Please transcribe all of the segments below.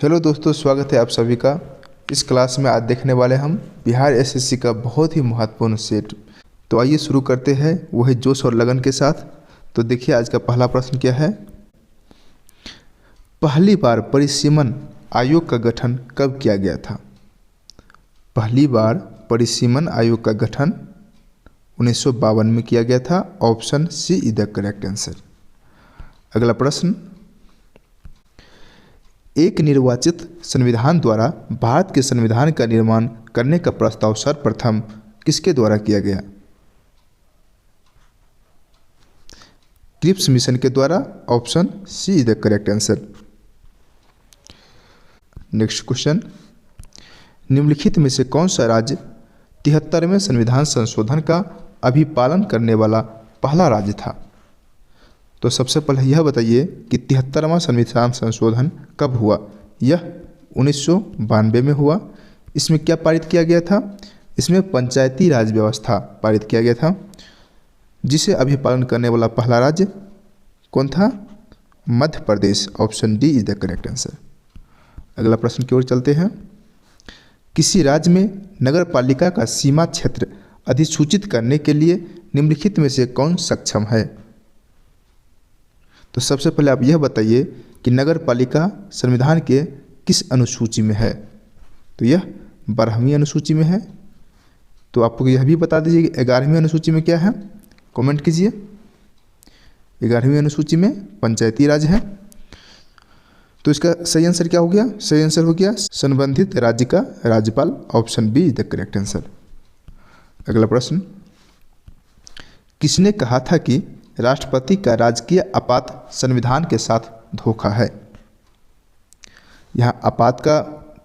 Hello दोस्तों, स्वागत है आप सभी का। इस क्लास में आज देखने वाले हम बिहार एसएससी का बहुत ही महत्वपूर्ण सेट। तो आइए शुरू करते हैं वही जोश और लगन के साथ। तो देखिए आज का पहला प्रश्न क्या है। पहली बार परिसीमन आयोग का गठन कब किया गया था? पहली बार परिसीमन आयोग का गठन 1952 में किया गया था। Option C is the correct answer. अगला प्रश्न, एक निर्वाचित संविधान द्वारा भारत के संविधान का निर्माण करने का प्रस्ताव सर्वप्रथम किसके द्वारा किया गया? क्रिप्स मिशन के द्वारा। Option C is the correct answer. Next question, निम्नलिखित में से कौन सा राज्य 73वें संविधान संशोधन का अभिपालन करने वाला पहला राज्य था? तो सबसे पहले यह बताइए कि 73वां संविधान संशोधन कब हुआ? यह 1992 में हुआ। इसमें क्या पारित किया गया था? इसमें पंचायती राज व्यवस्था पारित किया गया था, जिसे अभिपालन करने वाला पहला राज्य कौन था? Madhya Pradesh. Option D is the correct answer. अगला प्रश्न की ओर चलते हैं। किसी राज्य में नगर पालिका का सीमा क्षेत्र अधिसूचित करने के लिए निम्नलिखित में से कौन सक्षम है? तो सबसे पहले आप यह बताइए कि नगर पालिका संविधान के किस अनुसूची में है? तो यह 12वीं अनुसूची में है। तो आपको यह भी बता दीजिए कि 11वीं अनुसूची में क्या है, कमेंट कीजिए। 11वीं अनुसूची में पंचायती राज है। तो इसका सही आंसर क्या हो गया? सही आंसर हो गया संबंधित राज्य का राज्यपाल। Option B is the correct answer. अगला प्रश्न, किसने कहा था कि राष्ट्रपति का राजकीय आपात संविधान के साथ धोखा है? यहाँ आपात का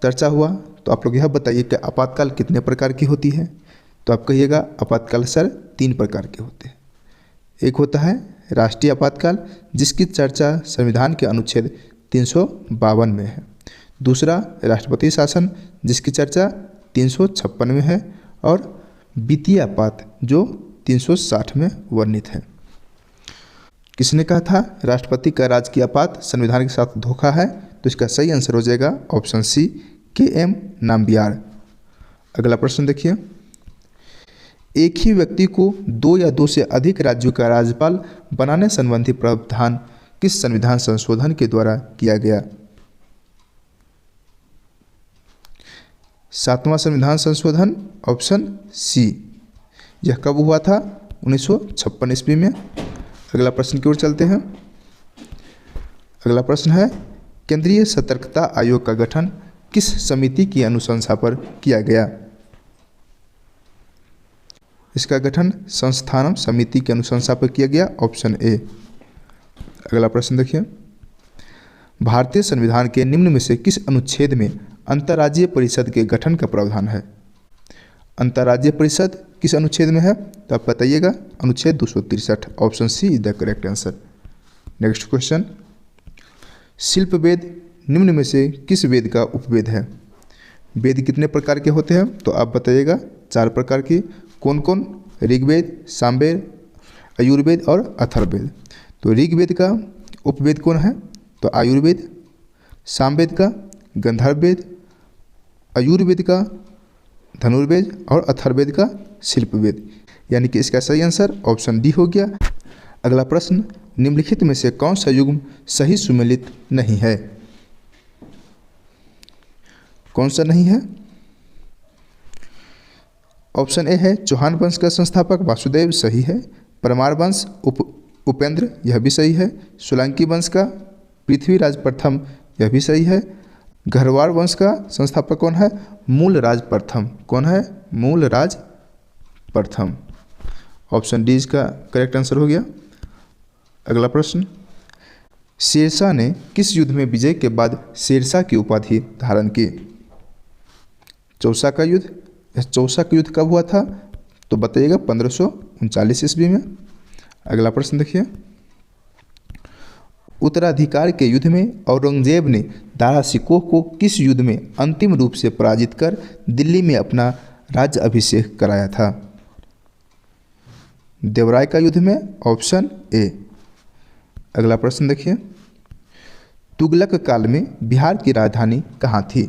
चर्चा हुआ, तो आप लोग यह बताइए कि आपातकाल कितने प्रकार की होती है? तो आप कहिएगा आपातकाल सर 3 प्रकार के होते हैं। एक होता है राष्ट्रीय आपातकाल, जिसकी चर्चा संविधान के अनुच्छेद 352 में है। दूसरा राष्ट्रपति शासन, जिसकी चर्चा 356 में है। और वित्तीय आपात, जो 360 में वर्णित है। किसने कहा था राष्ट्रपति का राजकीय आपात संविधान के साथ धोखा है? तो इसका सही आंसर हो जाएगा ऑप्शन सी के.एम. नाम्बियार। अगला प्रश्न देखिए, एक ही व्यक्ति को 2 या 2 से अधिक राज्यों का राज्यपाल बनाने संबंधी प्रावधान किस संविधान संशोधन के द्वारा किया गया? 7वां संविधान संशोधन। Option C. यह कब हुआ था? 1956 ईस्वी में। अगला प्रश्न की ओर चलते हैं। अगला प्रश्न है, केंद्रीय सतर्कता आयोग का गठन किस समिति की अनुशंसा पर किया गया? इसका गठन संस्थानम समिति की अनुशंसा पर किया गया। Option A. अगला प्रश्न देखिए, भारतीय संविधान के निम्न में से किस अनुच्छेद में अंतर्राज्यीय परिषद के गठन का प्रावधान है? अंतर्राज्यीय परिषद किस अनुच्छेद में है? तो आप बताइएगा अनुच्छेद 263। Option C is the correct answer. Next question, शिल्प वेद निम्न में से किस वेद का उपवेद है? वेद कितने प्रकार के होते हैं? तो आप बताइएगा 4 प्रकार की। कौन कौन? ऋग्वेद, सामवेद, आयुर्वेद और अथर्ववेद। तो ऋग्वेद का उपवेद कौन है? तो आयुर्वेद। सामवेद का गंधर्व वेद, आयुर्वेद का धनुर्वेद और अथर्ववेद का शिल्प वेद। यानी कि इसका सही आंसर ऑप्शन डी हो गया। अगला प्रश्न, निम्नलिखित में से कौन सा युग्म सही सुमेलित नहीं है? कौन सा नहीं है? ऑप्शन ए है चौहान वंश का संस्थापक वासुदेव, सही है। परमार वंश उपेंद्र, यह भी सही है। सोलंकी वंश का पृथ्वीराज प्रथम, यह भी सही है। घरवार वंश का संस्थापक कौन है? मूलराज प्रथम। कौन है? मूलराज प्रथम। ऑप्शन डी इसका करेक्ट आंसर हो गया। अगला प्रश्न, शेरशाह ने किस युद्ध में विजय के बाद शेरशाह की उपाधि धारण की? चौसा का युद्ध। यह चौसा का युद्ध कब हुआ था? तो बताइएगा 1539 ईस्वी में। अगला प्रश्न देखिए, उत्तराधिकार के युद्ध में औरंगजेब ने दारा शिकोह को किस युद्ध में अंतिम रूप से पराजित कर दिल्ली में अपना राज्य अभिषेक कराया था? देवराय का युद्ध में। Option A. अगला प्रश्न देखिए, तुगलक काल में बिहार की राजधानी कहाँ थी?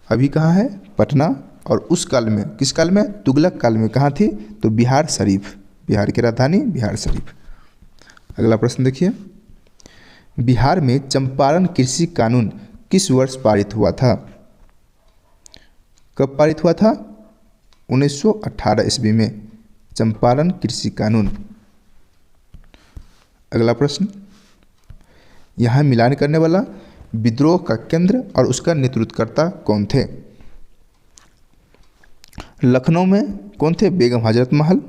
अभी कहाँ है? पटना। और उस काल में, किस काल में? तुगलक काल में कहाँ थी? तो बिहार शरीफ, बिहार की राजधानी बिहार शरीफ। अगला प्रश्न देखिए, बिहार में चंपारण कृषि कानून किस वर्ष पारित हुआ था? कब पारित हुआ था? 1918 ईस्वी में चंपारण कृषि कानून। अगला प्रश्न, यहाँ मिलान करने वाला विद्रोह का केंद्र और उसका नेतृत्वकर्ता कौन थे? लखनऊ में कौन थे? बेगम हजरत महल।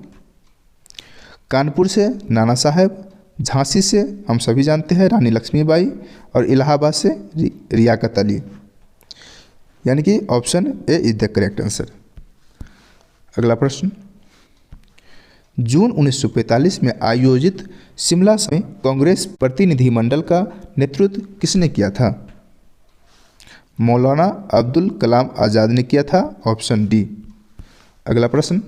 कानपुर से नाना साहेब, झांसी से हम सभी जानते हैं रानी लक्ष्मीबाई, और इलाहाबाद से रियाकत अली। यानी कि option A is the correct answer. अगला प्रश्न, जून 1945 में आयोजित शिमला में कांग्रेस प्रतिनिधिमंडल का नेतृत्व किसने किया था? मौलाना अब्दुल कलाम आज़ाद ने किया था, ऑप्शन डी। अगला प्रश्न,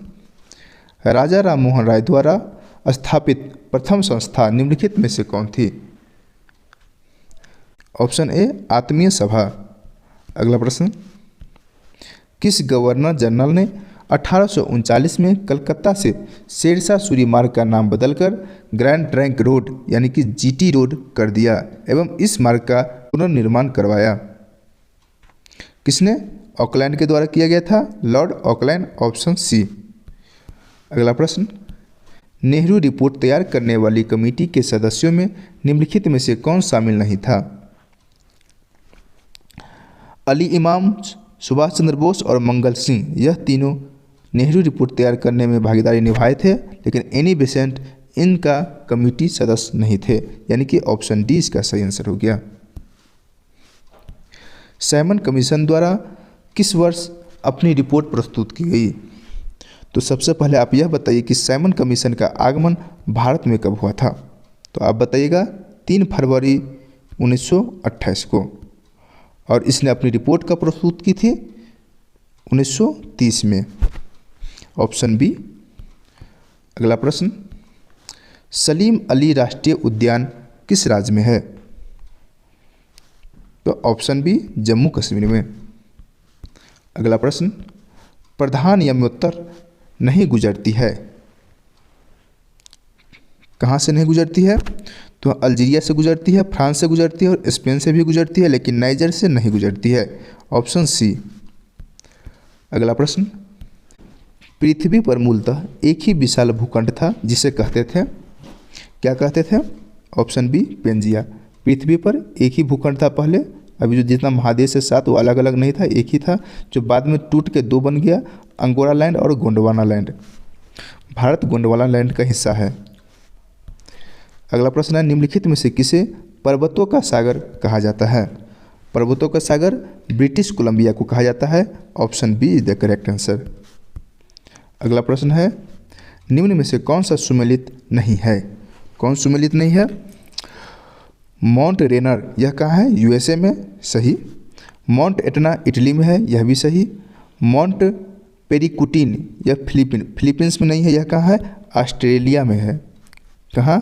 राजा राम मोहन राय द्वारा स्थापित प्रथम संस्था निम्नलिखित में से कौन थी? ऑप्शन ए आत्मीय सभा। अगला प्रश्न, किस गवर्नर जनरल ने 1839 में कलकत्ता से शेरशाह सूरी मार्ग का नाम बदलकर ग्रैंड ट्रंक रोड यानी कि जीटी रोड कर दिया एवं इस मार्ग का पुनर्निर्माण करवाया? किसने? ऑकलैंड के द्वारा किया गया था, लॉर्ड ऑकलैंड, ऑप्शन सी। अगला प्रश्न, नेहरू रिपोर्ट तैयार करने वाली कमेटी के सदस्यों में निम्नलिखित में से कौन शामिल नहीं था? अली इमाम, सुभाष चंद्र बोस और मंगल सिंह, यह तीनों नेहरू रिपोर्ट तैयार करने में भागीदारी निभाए थे, लेकिन एनी बेसेंट इनका कमेटी सदस्य नहीं थे, यानी कि ऑप्शन डी इसका सही आंसर हो गया। सैमन कमीशन द्वारा किस वर्ष अपनी रिपोर्ट प्रस्तुत की गई? तो सबसे पहले आप यह बताइए कि सैमन कमीशन का आगमन भारत में कब हुआ था? तो आप बताइएगा 3 फरवरी 1928 को, और इसने अपनी रिपोर्ट कब प्रस्तुत की थी? 1930 में, ऑप्शन बी। अगला प्रश्न, सलीम अली राष्ट्रीय उद्यान किस राज्य में है? तो ऑप्शन बी जम्मू कश्मीर में। अगला प्रश्न, प्रधान यमुनोत्तर नहीं गुजरती है, कहाँ से नहीं गुजरती है? तो अल्जीरिया से गुजरती है, फ्रांस से गुजरती है और स्पेन से भी गुजरती है, लेकिन नाइजर से नहीं गुजरती है, ऑप्शन सी। अगला प्रश्न, पृथ्वी पर मूलतः एक ही विशाल भूखंड था जिसे कहते थे, क्या कहते थे? Option B Pangaea. पृथ्वी पर एक ही भूखंड था पहले, अभी जो जितना महादेश है 7 वो अलग अलग नहीं था, एक ही था, जो बाद में टूट के 2 बन गया, अंगोरा लैंड और गोंडवाना लैंड। भारत गोंडवाना लैंड का हिस्सा है। अगला प्रश्न है, निम्नलिखित में से किसे पर्वतों का सागर कहा जाता है? पर्वतों का सागर ब्रिटिश कोलंबिया को कहा जाता है, option B is the correct answer. अगला प्रश्न है, निम्न में से कौन सा सुमेलित नहीं है? कौन सुमेलित नहीं है? माउंट रेनर, यह कहाँ है? यूएसए में, सही। माउंट एटना इटली में है, यह भी सही। माउंट पेरिकुटिन यह फिलीपींस में नहीं है, यह कहाँ है? ऑस्ट्रेलिया में है। कहाँ?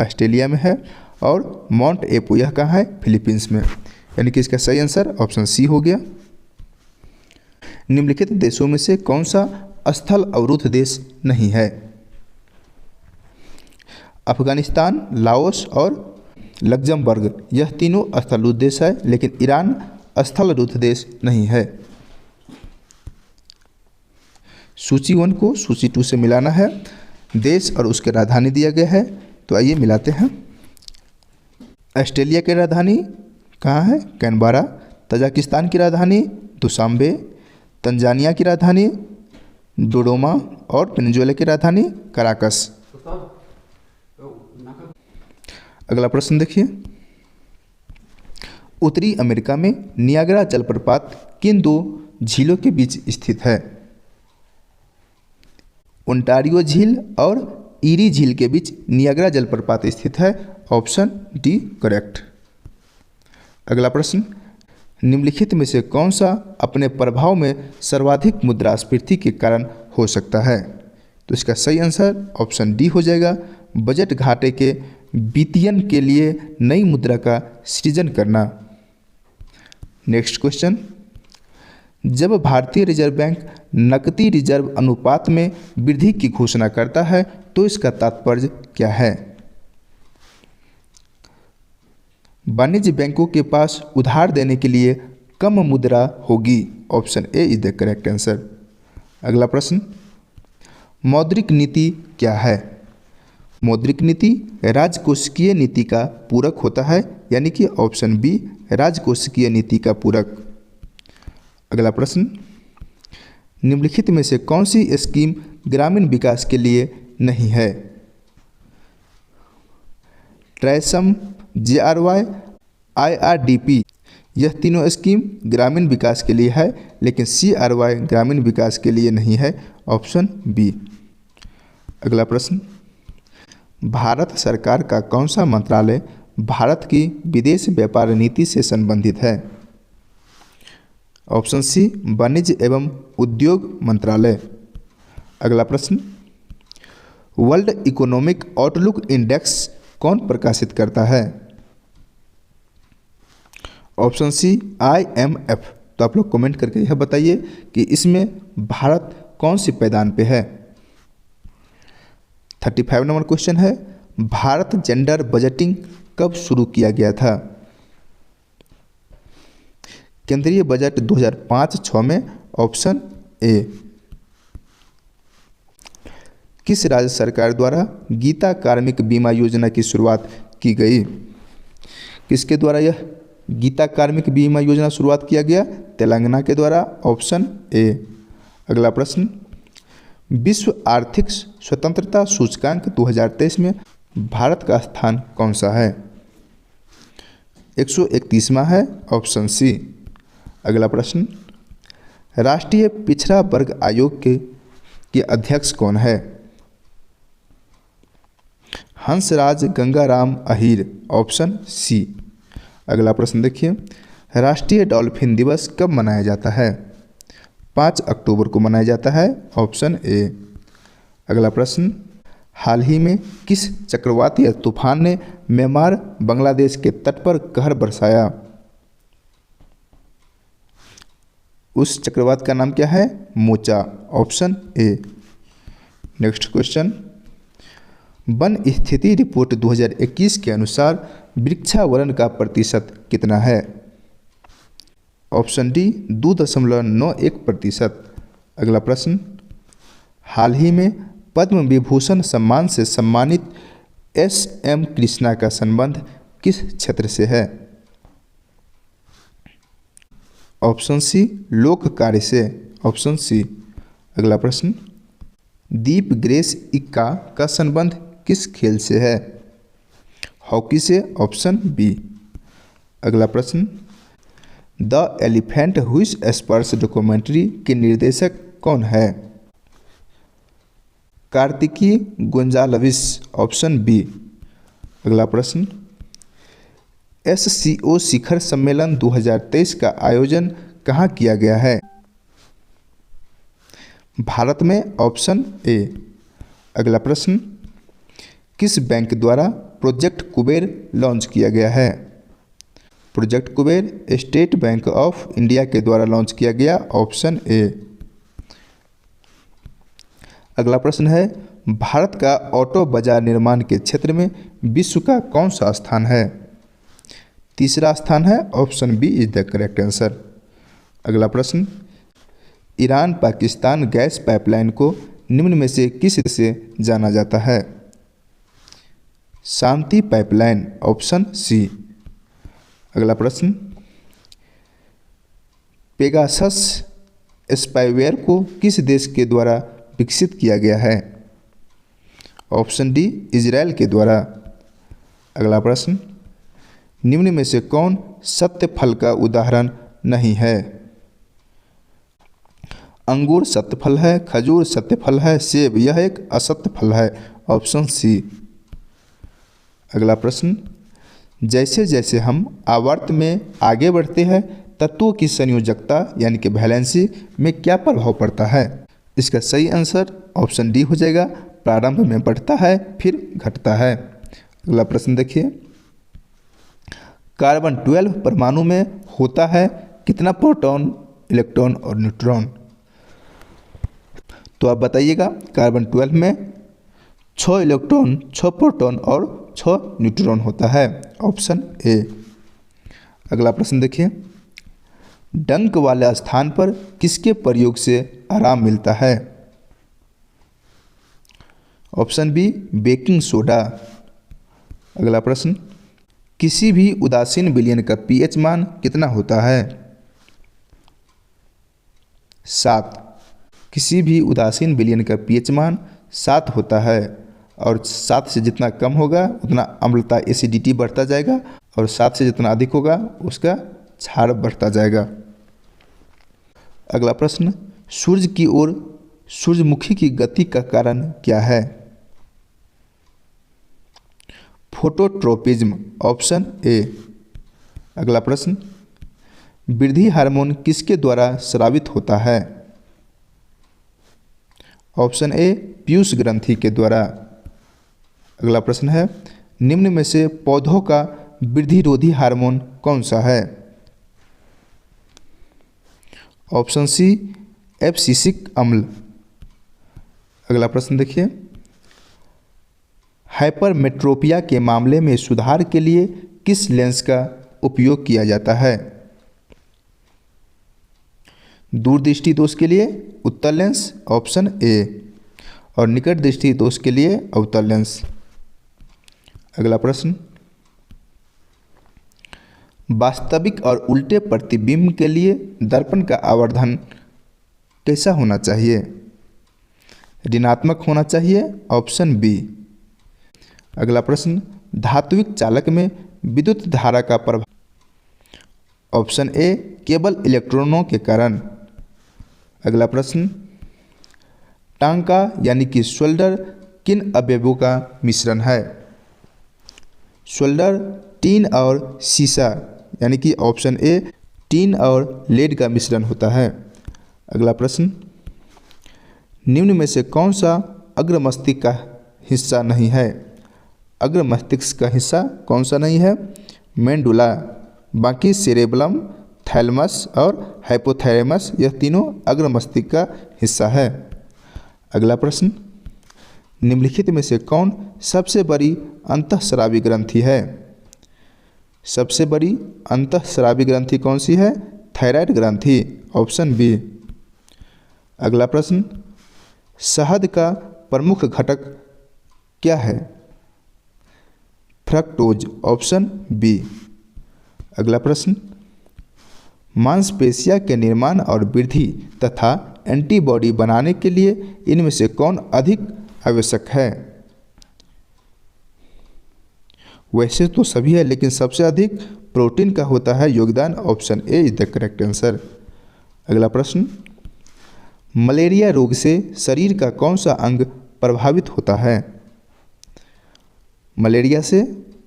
ऑस्ट्रेलिया में है। और माउंट एपो यह कहाँ है? फिलीपींस में। यानी कि इसका सही आंसर ऑप्शन सी हो गया। निम्नलिखित देशों में से कौन सा स्थल अवरुद्ध देश नहीं है? अफगानिस्तान, लाओस और लग्जमबर्ग, यह तीनों स्थलरुद्ध देश है, लेकिन ईरान स्थलरुद्ध देश नहीं है। सूची 1 को सूची 2 से मिलाना है। देश और उसके राजधानी दिया गया है, तो आइए मिलाते हैं। ऑस्ट्रेलिया की राजधानी कहाँ है? कैनबरा। तजाकिस्तान की राजधानी दुशांबे। तंजानिया की राजधानी डोडोमा और वेनेजुएला की राजधानी कराकस। अगला प्रश्न देखिए, उत्तरी अमेरिका में नियाग्रा जलप्रपात किन 2 झीलों के बीच स्थित है? ओंटारियो झील और ईरी झील के बीच नियाग्रा जलप्रपात स्थित है, ऑप्शन डी करेक्ट। अगला प्रश्न, निम्नलिखित में से कौन सा अपने प्रभाव में सर्वाधिक मुद्रास्फीति के कारण हो सकता है? तो इसका सही आंसर ऑप्शन डी हो जाएगा, बजट घाटे के वित्तीयन के लिए नई मुद्रा का सृजन करना। नेक्स्ट क्वेश्चन, जब भारतीय रिजर्व बैंक नकदी रिजर्व अनुपात में वृद्धि की घोषणा करता है तो इसका तात्पर्य क्या है? वाणिज्य बैंकों के पास उधार देने के लिए कम मुद्रा होगी। Option A is the correct answer. अगला प्रश्न, मौद्रिक नीति क्या है? मौद्रिक नीति राजकोषीय नीति का पूरक होता है, यानी कि ऑप्शन बी राजकोषीय नीति का पूरक। अगला प्रश्न, निम्नलिखित में से कौन सी स्कीम ग्रामीण विकास के लिए नहीं है? ट्रैसम, JRY, IRDP, यह तीनों स्कीम ग्रामीण विकास के लिए है, लेकिन CRY ग्रामीण विकास के लिए नहीं है। Option B. अगला प्रश्न, भारत सरकार का कौन सा मंत्रालय भारत की विदेश व्यापार नीति से संबंधित है? ऑप्शन सी वाणिज्य एवं उद्योग मंत्रालय। अगला प्रश्न, वर्ल्ड इकोनॉमिक आउटलुक इंडेक्स कौन प्रकाशित करता है? Option C IMF। तो आप लोग कमेंट करके यह बताइए कि इसमें भारत कौन सी पायदान पे है। 35 नंबर क्वेश्चन है, भारत जेंडर बजटिंग कब शुरू किया गया था? केंद्रीय बजट 2005-06 में। Option A. किस राज्य सरकार द्वारा गीता कार्मिक बीमा योजना की शुरुआत की गई? किसके द्वारा यह गीता कार्मिक बीमा योजना शुरुआत किया गया? तेलंगाना के द्वारा। Option A. अगला प्रश्न, विश्व आर्थिक स्वतंत्रता सूचकांक 2023 में भारत का स्थान कौन सा है? 131वां है। Option C. अगला प्रश्न, राष्ट्रीय पिछड़ा वर्ग आयोग के अध्यक्ष कौन है? हंसराज गंगाराम अहीर। Option C. अगला प्रश्न देखिए, राष्ट्रीय डॉल्फिन दिवस कब मनाया जाता है? 5 अक्टूबर को मनाया जाता है। Option A. अगला प्रश्न, हाल ही में किस चक्रवात या तूफान ने म्यांमार बांग्लादेश के तट पर कहर बरसाया? उस चक्रवात का नाम क्या है? Mocha. Option A. Next question, one स्थिति रिपोर्ट 2021 के अनुसार वृक्षावरण का प्रतिशत कितना है? Option D 2.91%। अगला प्रश्न, हाल ही में पद्म विभूषण सम्मान से सम्मानित SM कृष्णा का संबंध किस क्षेत्र से है? ऑप्शन सी लोक कार्य से। Option C. अगला प्रश्न, दीप ग्रेस इक्का का संबंध किस खेल से है? हॉकी से। Option B. अगला प्रश्न, the elephant whisperers documentary के निर्देशक कौन है? कार्तिकी गोंजाल्विस। Option B. अगला प्रश्न, SCO शिखर सम्मेलन 2023 का आयोजन कहाँ किया गया है? भारत में। Option A. अगला प्रश्न, किस बैंक द्वारा प्रोजेक्ट कुबेर लॉन्च किया गया है? Project Kuber state bank of India के द्वारा लॉन्च किया गया। Option A. अगला प्रश्न है, भारत का ऑटो बाजार निर्माण के क्षेत्र में विश्व का कौन सा स्थान है? तीसरा स्थान है। Option B is the correct answer. अगला प्रश्न, ईरान पाकिस्तान गैस पाइपलाइन को निम्न में से किस से जाना जाता है? शांति पाइपलाइन। Option C. अगला प्रश्न, पेगासस स्पाईवेयर को किस देश के द्वारा विकसित किया गया है? ऑप्शन डी इजराइल के द्वारा। अगला प्रश्न, निम्न में से कौन सत्य फल का उदाहरण नहीं है? अंगूर सत्य फल है, खजूर सत्य फल है, सेब यह एक असत्य फल है। Option C. अगला प्रश्न, जैसे जैसे हम आवर्त में आगे बढ़ते हैं तत्वों की संयोजकता यानी कि वैलेंसी में क्या प्रभाव पड़ता है? इसका सही आंसर ऑप्शन डी हो जाएगा, प्रारंभ में बढ़ता है फिर घटता है। अगला प्रश्न देखिए, कार्बन 12 परमाणु में होता है कितना प्रोटॉन, इलेक्ट्रॉन और न्यूट्रॉन? तो आप बताइएगा। कार्बन 12 में 6 इलेक्ट्रॉन, 6 प्रोटॉन और 6 न्यूट्रॉन होता है, ऑप्शन ए। अगला प्रश्न देखिए, डंक वाले स्थान पर किसके प्रयोग से आराम मिलता है? Option B, baking soda. अगला प्रश्न, किसी भी उदासीन विलयन का पीएच मान कितना होता है? 7। किसी भी उदासीन विलयन का पीएच मान 7 होता है और 7 से जितना कम होगा उतना अम्लता एसिडिटी बढ़ता जाएगा और 7 से जितना अधिक होगा उसका क्षार बढ़ता जाएगा। अगला प्रश्न, सूर्य की ओर सूर्यमुखी की गति का कारण क्या है? Phototropism, option A. अगला प्रश्न, वृद्धि हार्मोन किसके द्वारा स्रावित होता है? ऑप्शन ए, पीयूष ग्रंथि के द्वारा। अगला प्रश्न है, निम्न में से पौधों का वृद्धिरोधी हार्मोन कौन सा है? ऑप्शन सी, एब्सिसिक अम्ल। अगला प्रश्न देखिए, हाइपरमेट्रोपिया के मामले में सुधार के लिए किस लेंस का उपयोग किया जाता है? दूरदृष्टि दोष के लिए उत्तल लेंस, ऑप्शन ए, और निकट दृष्टि दोष के लिए अवतल लेंस। अगला प्रश्न, वास्तविक और उल्टे प्रतिबिंब के लिए दर्पण का आवर्धन कैसा होना चाहिए? ऋणात्मक होना चाहिए, ऑप्शन बी। अगला प्रश्न, धात्विक चालक में विद्युत धारा का प्रभाव? ऑप्शन ए, केवल इलेक्ट्रॉनों के कारण। अगला प्रश्न, टांका यानी कि शोल्डर किन अवयवों का मिश्रण है? शोल्डर टीन और सीसा यानी कि ऑप्शन ए, टीन और लेड का मिश्रण होता है। अगला प्रश्न, निम्न में से कौन सा अग्र मस्तिष्क का हिस्सा नहीं है? अग्र मस्तिष्क का हिस्सा कौन सा नहीं है? मेंडुला, बाकी सेरेबलम, थैलमस और हाइपोथैलेमस, यह तीनों अग्र मस्तिष्क का हिस्सा है। अगला प्रश्न, निम्नलिखित में से कौन सबसे बड़ी अंतःस्रावी ग्रंथि है? सबसे बड़ी अंतःस्रावी ग्रंथि कौन सी है? थायराइड ग्रंथि, ऑप्शन बी। अगला प्रश्न, शहद का प्रमुख घटक क्या है? Fructose, option B. अगला प्रश्न, मांसपेशियों के निर्माण और वृद्धि तथा एंटीबॉडी बनाने के लिए इनमें से कौन अधिक आवश्यक है? वैसे तो सभी है लेकिन सबसे अधिक प्रोटीन का होता है योगदान, option A is the correct answer. अगला प्रश्न, मलेरिया रोग से शरीर का कौन सा अंग प्रभावित होता है? मलेरिया से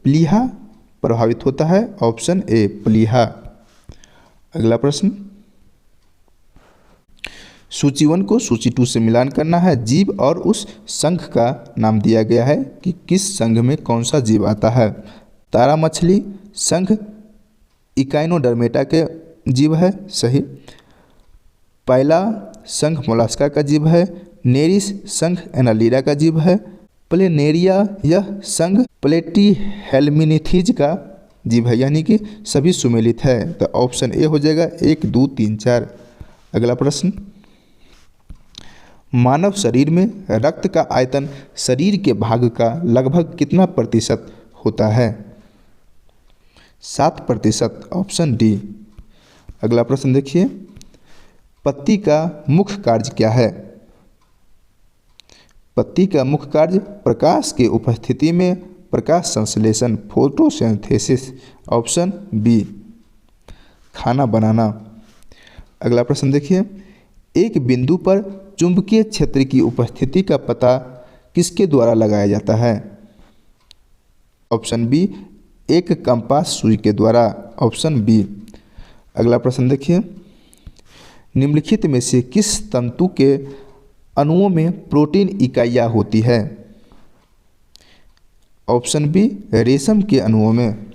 प्लीहा प्रभावित होता है, ऑप्शन ए प्लीहा। अगला प्रश्न, सूची 1 को सूची 2 से मिलान करना है। जीव और उस संघ का नाम दिया गया है कि किस संघ में कौन सा जीव आता है। तारा मछली संघ इकाइनोडर्मेटा के जीव है, सही। पैला संघ मोलास्का का जीव है। नेरिस संघ एनालीरा का जीव है। प्लेनेरिया यह संघ प्लेटीहेल्मिनिथीज का जीव है, यानी कि सभी सुमेलित है। तो ऑप्शन ए हो जाएगा 1, 2, 3, 4। अगला प्रश्न, मानव शरीर में रक्त का आयतन शरीर के भाग का लगभग कितना प्रतिशत होता है? 7%, ऑप्शन डी। अगला प्रश्न देखिए, पत्ती का मुख्य कार्य क्या है? पत्ती का मुख्य कार्य प्रकाश की उपस्थिति में प्रकाश संश्लेषण, फोटोसिंथेसिस, ऑप्शन बी। खाना बनाना। अगला प्रश्न देखिए, एक बिंदु पर चुंबकीय क्षेत्र की उपस्थिति का पता किसके द्वारा लगाया जाता है? ऑप्शन बी, एक कंपास सुई के द्वारा, ऑप्शन बी। अगला प्रश्न देखिए, निम्नलिखित में से किस तंतु के अणुओं में प्रोटीन इकाइयाँ होती है? ऑप्शन बी रेशम के अणुओं में।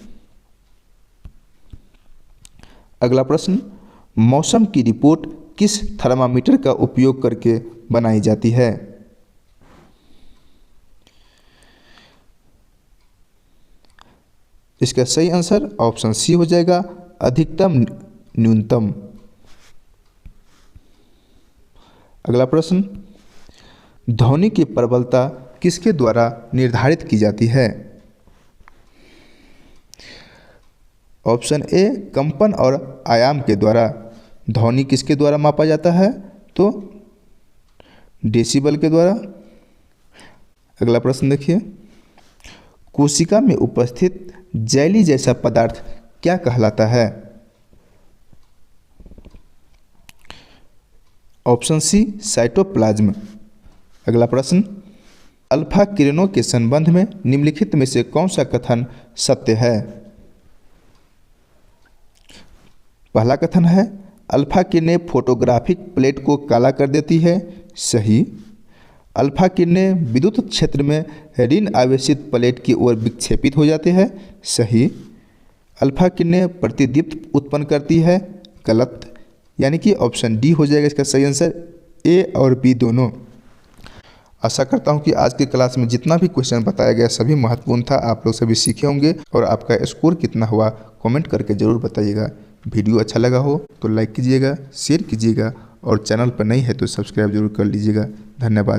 अगला प्रश्न, मौसम की रिपोर्ट किस थर्मामीटर का उपयोग करके बनाई जाती है? इसका सही आंसर ऑप्शन सी हो जाएगा, अधिकतम न्यूनतम। अगला प्रश्न, ध्वनि की प्रबलता किसके द्वारा निर्धारित की जाती है? ऑप्शन ए कंपन और आयाम के द्वारा। ध्वनि किसके द्वारा मापा जाता है? तो डेसिबल के द्वारा। अगला प्रश्न देखिए, कोशिका में उपस्थित जेली जैसा पदार्थ क्या कहलाता है? Option C cytoplasm. अगला प्रश्न, अल्फा किरणों के संबंध में निम्नलिखित में से कौन सा कथन सत्य है? पहला कथन है, अल्फा किरणें फोटोग्राफिक प्लेट को काला कर देती है। सही। अल्फा किरणें विद्युत क्षेत्र में ऋण आवेशित प्लेट की ओर विक्षेपित हो जाते हैं। सही। अल्फा किरणें प्रतिदीप्त उत्पन्न करती है। गलत। यानी कि ऑप्शन डी हो जाएगा इसका सही आंसर, ए और बी दोनों। आशा करता हूं कि आज की क्लास में जितना भी क्वेश्चन बताया गया सभी महत्वपूर्ण था, आप लोग सभी सीखे होंगे। और आपका स्कोर कितना हुआ कमेंट करके ज़रूर बताइएगा। वीडियो अच्छा लगा हो तो लाइक कीजिएगा, शेयर कीजिएगा और चैनल पर नहीं है तो सब्सक्राइब जरूर कर लीजिएगा। धन्यवाद।